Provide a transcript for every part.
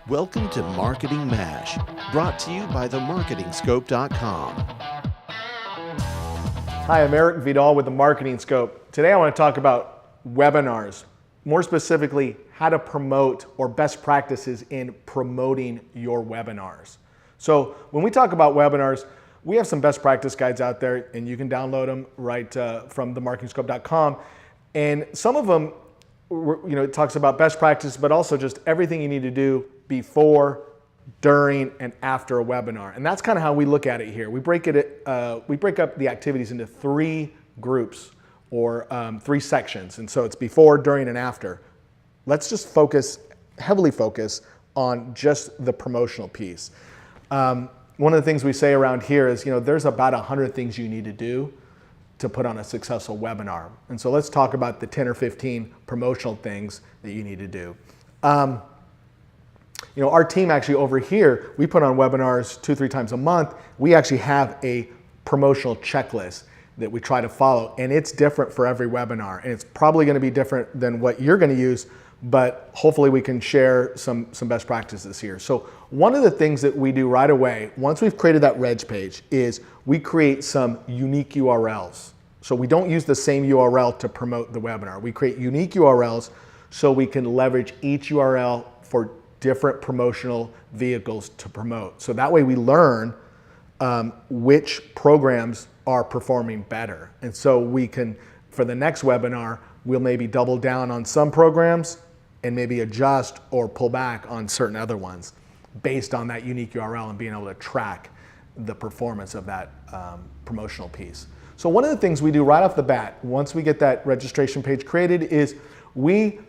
Welcome to Marketing MASH, brought to you by themarketingscope.com. Hi, I'm Eric Vidal with the Marketing Scope. Today I want to talk about webinars, more specifically how to promote or best practices in promoting your webinars. So when we talk about webinars, we have some best practice guides out there and you can download them right from themarketingscope.com. And some of them, it talks about best practice, but also just everything you need to do before, during, and after a webinar. And that's kind of how we look at it here. We break up the activities into three groups or three sections. And so it's before, during, and after. Let's just heavily focus on just the promotional piece. One of the things we say around here is, there's about 100 things you need to do to put on a successful webinar. And so let's talk about the 10 or 15 promotional things that you need to do. Our team actually over here, we put on webinars 2-3 times a month. We actually have a promotional checklist that we try to follow, and it's different for every webinar. And it's probably going to be different than what you're going to use, but hopefully we can share some best practices here. So one of the things that we do right away, once we've created that reg page, is we create some unique URLs. So we don't use the same URL to promote the webinar. We create unique URLs so we can leverage each URL for different promotional vehicles to promote. So that way we learn which programs are performing better. And so we can, for the next webinar, we'll maybe double down on some programs and maybe adjust or pull back on certain other ones based on that unique URL and being able to track the performance of that promotional piece. So one of the things we do right off the bat, once we get that registration page created, is we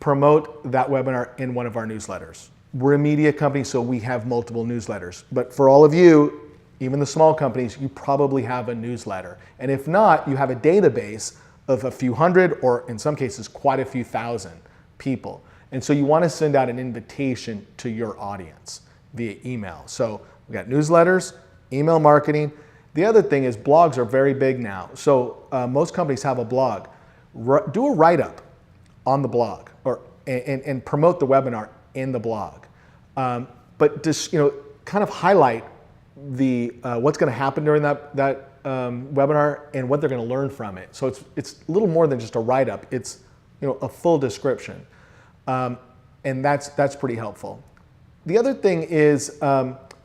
promote that webinar in one of our newsletters. We're a media company, so we have multiple newsletters. But for all of you, even the small companies, you probably have a newsletter. And if not, you have a database of a few hundred, or in some cases, quite a few thousand people. And so you want to send out an invitation to your audience via email. So we got newsletters, email marketing. The other thing is blogs are very big now. So most companies have a blog. Do a write-up on the blog and promote the webinar in the blog. But just kind of highlight what's going to happen during that webinar and what they're going to learn from it. So it's a little more than just a write-up. It's a full description, and that's pretty helpful. The other thing is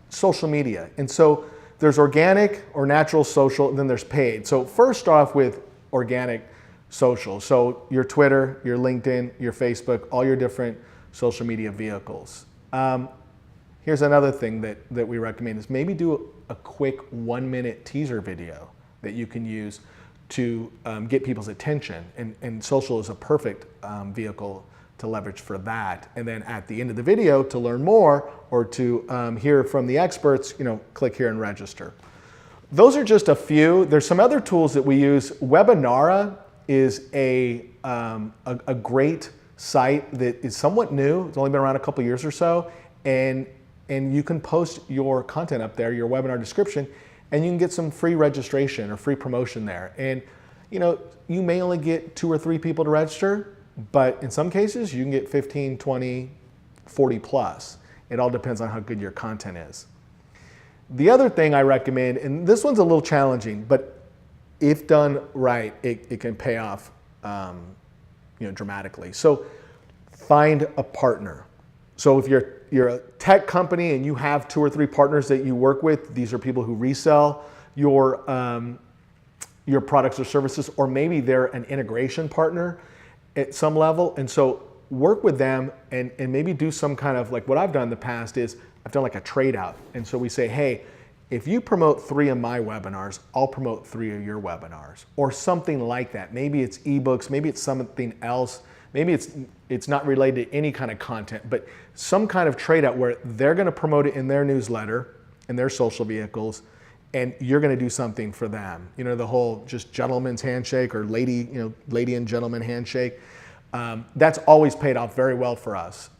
social media, and so there's organic or natural social, and then there's paid. So first off with organic social. So your Twitter, your LinkedIn, your Facebook, all your different social media vehicles. Here's another thing that we recommend is maybe do a quick 1-minute teaser video that you can use to get people's attention. And social is a perfect vehicle to leverage for that. And then at the end of the video, to learn more or to hear from the experts, click here and register. Those are just a few. There's some other tools that we use. Webinara is a great site that is somewhat new. It's only been around a couple years or so, and you can post your content up there, your webinar description, and you can get some free registration or free promotion there. And you may only get 2 or 3 people to register, but in some cases you can get 15, 20, 40 plus. It all depends on how good your content is. The other thing I recommend, and this one's a little challenging, but if done right, it can pay off dramatically. So find a partner. So if you're a tech company and you have 2 or 3 partners that you work with, these are people who resell your products or services, or maybe they're an integration partner at some level. And so work with them and maybe do some kind of, like what I've done in the past is I've done like a trade out. And so we say, hey, if you promote 3 of my webinars, I'll promote 3 of your webinars, or something like that. Maybe it's ebooks, maybe it's something else, maybe it's not related to any kind of content, but some kind of trade out where they're going to promote it in their newsletter, in their social vehicles, and you're going to do something for them. The whole just gentleman's handshake or lady and gentleman handshake. That's always paid off very well for us.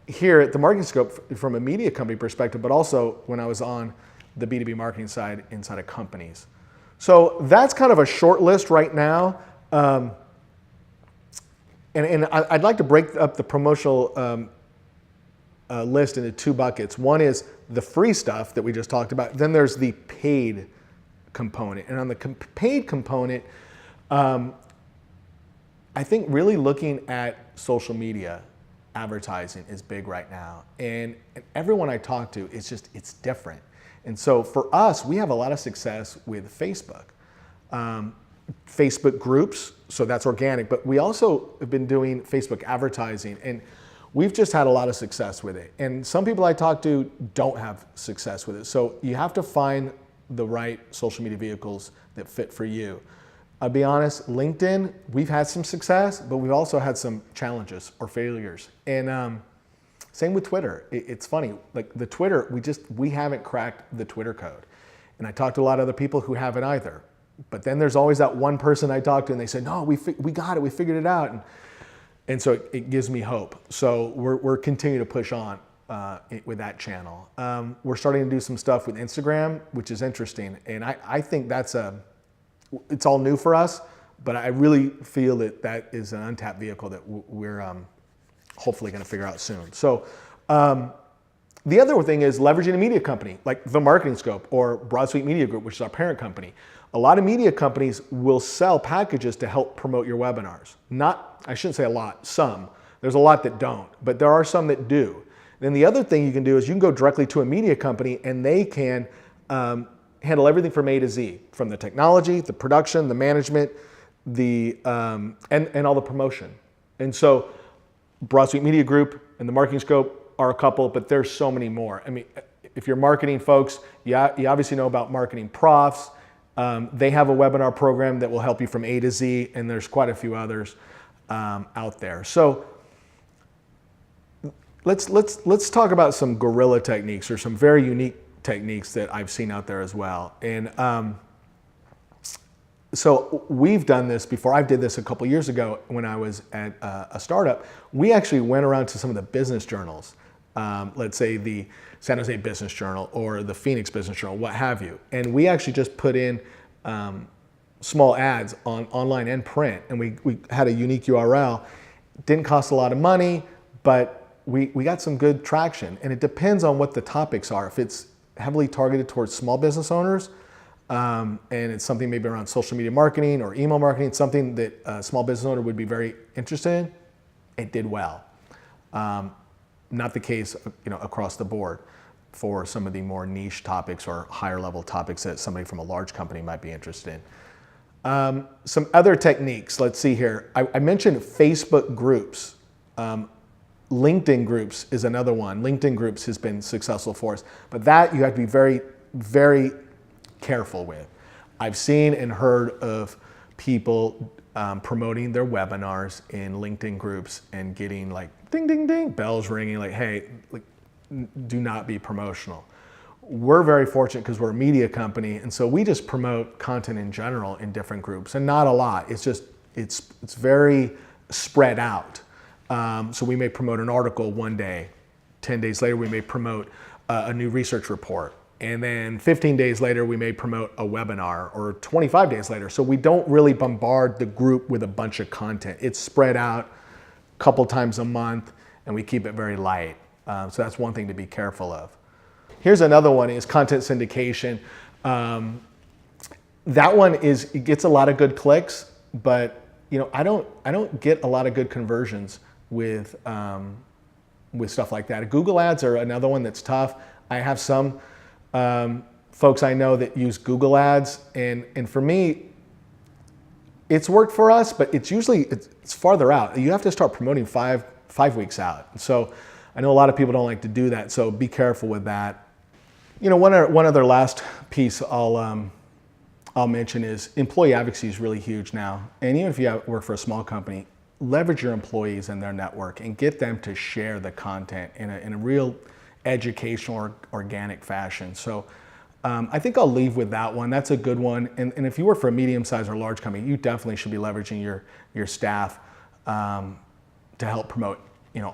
Here at the Marketing Scope from a media company perspective, but also when I was on the B2B marketing side inside of companies. So that's kind of a short list right now. I'd like to break up the promotional list into two buckets. One is the free stuff that we just talked about. Then there's the paid component. And on the paid component, I think really looking at social media advertising is big right now. And everyone I talk to, it's different. And so for us, we have a lot of success with Facebook. Facebook groups, so that's organic, but we also have been doing Facebook advertising, and we've just had a lot of success with it. And some people I talk to don't have success with it. So you have to find the right social media vehicles that fit for you. I'll be honest, LinkedIn, we've had some success, but we've also had some challenges or failures. And same with Twitter. It's funny, like the Twitter, we haven't cracked the Twitter code. And I talked to a lot of other people who haven't either. But then there's always that one person I talk to and they say, no, we got it, we figured it out. And so it gives me hope. So we're continuing to push on with that channel. We're starting to do some stuff with Instagram, which is interesting. And I think it's all new for us, but I really feel that is an untapped vehicle that we're hopefully going to figure out soon. So the other thing is leveraging a media company like The Marketing Scope or Broad Suite Media Group, which is our parent company. A lot of media companies will sell packages to help promote your webinars. I shouldn't say a lot, some. There's a lot that don't, but there are some that do. Then the other thing you can do is you can go directly to a media company and they can handle everything from A to Z, from the technology, the production, the management, and all the promotion. And so Broad Suite Media Group and The Marketing Scope are a couple, but there's so many more. I mean, if you're marketing folks, you obviously know about Marketing Profs. They have a webinar program that will help you from A to Z, and there's quite a few others out there. So let's talk about some guerrilla techniques or some very unique techniques that I've seen out there as well. And so we've done this before. I did this a couple years ago when I was at a startup. We actually went around to some of the business journals, let's say the San Jose Business Journal or the Phoenix Business Journal, what have you. And we actually just put in small ads on online and print, and we had a unique URL. Didn't cost a lot of money, but we got some good traction. And it depends on what the topics are. If it's heavily targeted towards small business owners, and it's something maybe around social media marketing or email marketing, something that a small business owner would be very interested in, it did well. Not the case, across the board for some of the more niche topics or higher level topics that somebody from a large company might be interested in. Some other techniques, let's see here. I mentioned Facebook groups. LinkedIn groups is another one. LinkedIn groups has been successful for us, but that you have to be very, very careful with. I've seen and heard of people promoting their webinars in LinkedIn groups and getting like ding, ding, ding, bells ringing like, hey, do not be promotional. We're very fortunate because we're a media company, and so we just promote content in general in different groups, and not a lot. It's very spread out. So we may promote an article one day, 10 days later we may promote a new research report, and then 15 days later we may promote a webinar, or 25 days later. So we don't really bombard the group with a bunch of content. It's spread out a couple times a month, and we keep it very light. So that's one thing to be careful of. Here's another one, is content syndication. That one it gets a lot of good clicks, but I don't get a lot of good conversions with stuff like that. Google ads are another one that's tough. I have some folks I know that use Google ads, and for me, it's worked for us, but it's farther out. You have to start promoting five weeks out. So I know a lot of people don't like to do that, so be careful with that. One other last piece I'll mention is employee advocacy is really huge now. And even if you work for a small company, leverage your employees and their network and get them to share the content in a real educational or organic fashion. So I think I'll leave with that one. That's a good one. And if you work for a medium-sized or large company, you definitely should be leveraging your staff to help promote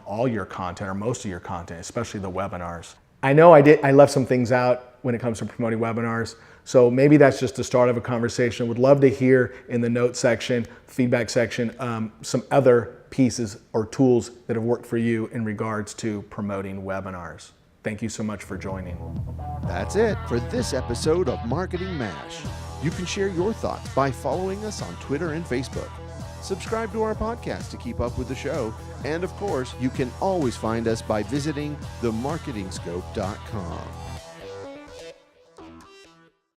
all your content or most of your content, especially the webinars. I know I left some things out when it comes to promoting webinars. So maybe that's just the start of a conversation. Would love to hear in the notes section, feedback section, some other pieces or tools that have worked for you in regards to promoting webinars. Thank you so much for joining. That's it for this episode of Marketing MASH. You can share your thoughts by following us on Twitter and Facebook. Subscribe to our podcast to keep up with the show. And of course, you can always find us by visiting themarketingscope.com.